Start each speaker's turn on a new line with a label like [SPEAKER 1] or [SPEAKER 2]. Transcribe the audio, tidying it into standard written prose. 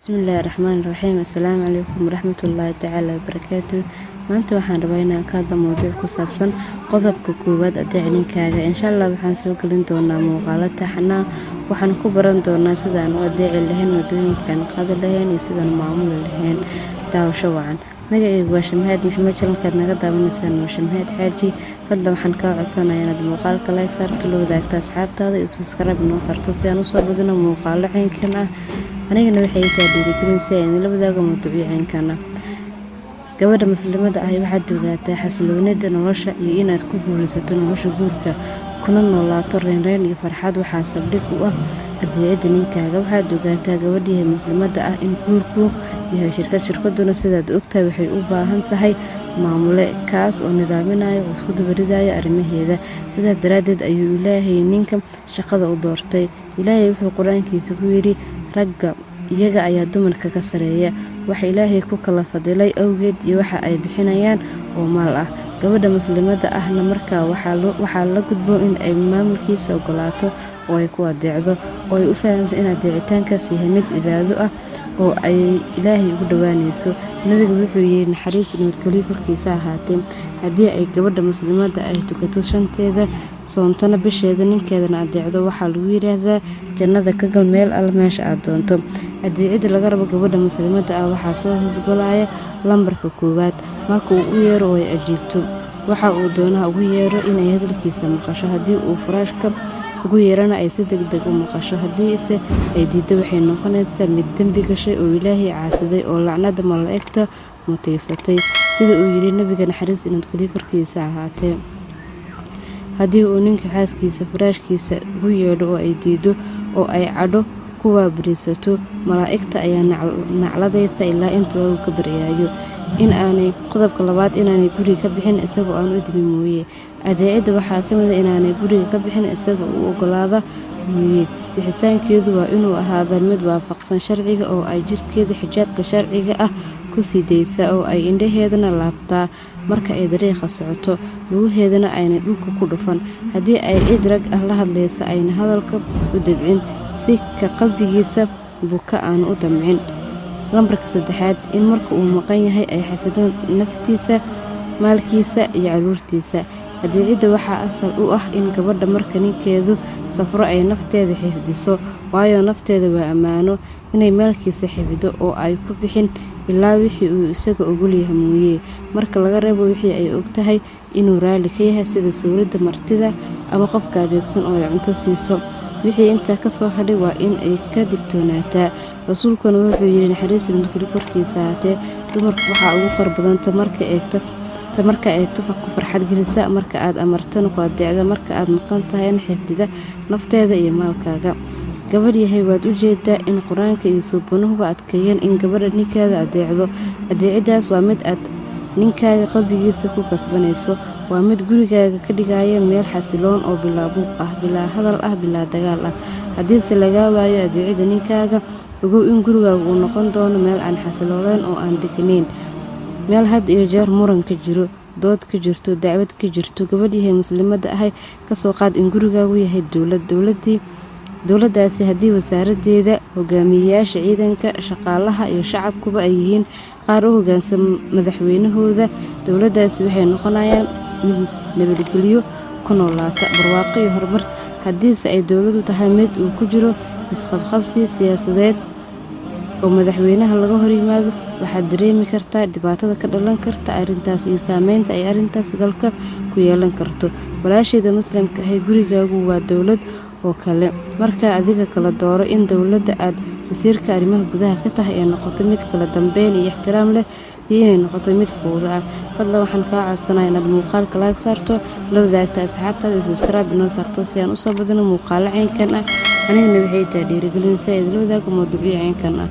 [SPEAKER 1] Bismillaahi Raxmaani Raxiim. Assalaamu calaykum waraxmatullaahi tacaala wabarakaatu. Maanta waxaan rabaa inaan ka hadlo mowduuc ku saabsan qodobka koowaad adeec ninkaaga. Insha Allah waxaan soo gelin doonaa muuqaalo taxanaa. Waxaan ku baran doonaa sidaan u adeeci lahayn wadooyinkan qada lahayn iyo sidaan maamuli lahayn. Daawasho wacan. Magacaygu waa Shamhaad Maxamed. Channelka naga daawanaysaan waa Shamhaad Xaaji. Fadlan waxaan kaa codsanayaa inaad muuqaalka like saarto, la wadaagto asxaabtaada iyo subscribe noo saarto si aan u soo badino muuqaalo caynkan ah. Anigana waxay tahay dhiirigelin si aan la wadaago mowduucyo caynkan ah. Gabadha muslimada ah waxaad ogaataa xasilloonida nolosha iyo inaad ku guulaysato nolosha guurka kuna noolaato reynreyn iyo farxad. Waxaa saldhig u ah adeecida ninkaaga. Waxaad ogaataa gabadhii muslimada ah in guurku yahay shirkaduna sidaad ogtahay waxay u baahan tahay maamule kaas oo nidaaminayo oo isku dabaridayo arrimaheeda. Sidaa daraadeed ayuu Ilaahay ninka shaqada u doortay. Ilaahay wuxuu quraankiisa ku yiri ragga iyaga ayaa dumarka ka sareeya. Waxa Ilaahay ku kala fadilay awgeed iyo waxa ay bixinayaan oo maal ah. Gabadha muslimada ahna markaa waxaa la gudbo in ay maamulkiisa ogolaato oo ay ku adeecdo oo ay u fahamto in adeecitaankaas yahay mid cibaado ah oo ay Ilaahay ugu dhawaanayso. Nabiga wuxuu yiri naxariis iyo nabadgelyo korkiisa ahaatee haddii ay gabadha muslimada ay tukato shanteeda soontana bisheeda ninkeedana adeecdo waxaa lagu yiraahdaa jannada ka gal meel alla meesha aad doonto. Adeecida laga rabo gabadha muslimada ah waxaa soo hoosgalaya lambarka koowaad. Marka uu u yeero oo ay ajiibto waxa uu doonaa ugu yeero inay hadalkiisa maqasho. Haddii uu furaashka ugu yeerana ay si degdeg u maqasho. Haddii ay diido waxay noqonaysaa mid dembi gashay oo Ilaahay caasiday oo lacnada malaa'igta mutaysatay. Sida uu yiri Nabiga naxariis iyo nabadgelyo korkiisa ahaatee haddii uu ninka xaaskiisa furaashkiisa ugu yeedho oo ay diido oo ay cadho ku waabarisato malaa'igta ayaa nacladaysa ilaa inta uu ka baryaayo. Qodobka labaad inaanay guriga ka bixin isagoo aan u idmin mooye. Adeecida waxaa ka mid ah inaanay guriga ka bixin isagoo u ogolaada mooye. Bixitaankeedu waa inuu ahaadaa mid waafaqsan sharciga oo ay jirkeeda xijaabka sharciga ah ku sii daysaa oo ay indhaheedana laabtaa marka ay dariiqa socoto lugaheedana aynay dhulka ku dhufan. Haddii ay cid rag ah la hadlaysa ayna hadalka u dabcin si ka qalbigiisa buka aan u damcin. Lambarka saddexaad in marka uu maqan yahay ay xafido naftiisa, maalkiisa iyo caruurtiisa. Adeecida waxaa asal u ah in gabadha marka ninkeedu safro ay nafteeda xifdiso waayo nafteeda waa ammaano. Inay maalkiisa xafido oo ay ku bixin ilaa wixii uu isaga ogol yahay mooye. Marka laga reebo wixii ay ogtahay inuu raali ka yahay sida sawirada martida ama qof gaajaysan oo ay cunto siiso. Wixii intaa ka soo hadhay waa in ay ka digtoonaataa. Rasuulkuna wuxuu yiri naxariis iyo nabadgelyo korkiisa ahaatee dumarku waxaa ugu farbadanta marka eegto ku farxad gelisa marka aad amartana ku adeecda marka aad maqan tahayna xifdida nafteeda iyo maalkaaga. Gabadh yahay waad u jeedaa in quraanka iyo suubanuhuba adkeeyeen in gabadha ninkeeda adeecdo. Adeecidaas waa mid aad ninkaaga qalbigiisa ku kasbanayso. Waa mid gurigaaga ka dhigaya meel xasiloon oo bilaa buuq ah, bilaa hadal ah, bilaa dagaal ah. Haddiise laga waayo adeecida ninkaaga ogow in gurigaaga uu noqon doono meel aan xasiloonayn oo aan deganayn. Meel had iyo jeer muran ka jiro, dood ka jirto, dacwad ka jirto. Gabadh yahay muslimada ah ka soo qaad in gurigaagu yahay dowladdaasi haddii wasaaradeeda hogaamiyeyaasha ciidanka shaqaalaha iyo shacabkuba ay yihiin qaar u hoggaansan madaxweynahooda. Dowladdaasi waxay noqonayaan mid nabadgelyo ku noolaata barwaaqo iyo horumar. Haddiise ay dowladdu tahay mid uu ku jiro isqabqabsi siyaasadeed oo madaxweynaha laga hor yimaado waxaad dareemi kartaa dhibaatada ka dhalan karta arrintaas iyo saameynta ay arrintaas dalka ku yeelan karto. Walaasheeda muslimka ah gurigaagu waa dowlad oo kale. Marka adiga kala dooro in dowladda aad wasiirka arrimaha gudaha ka tahay ay noqoto mid kala dambeyn iyo ixtiraam leh iyo inay noqoto mid fowdo ah. Fadlan waxaan kaa codsanayaa inaad muuqaalka like saarto, la wadaagto asxaabtaada iyo subscribe noo saarto si aan u soo badino muuqaalo caynkan ah. Anigana waxay tahay dhiirigelin si aan la wadaago mowduucyo caynkan ah.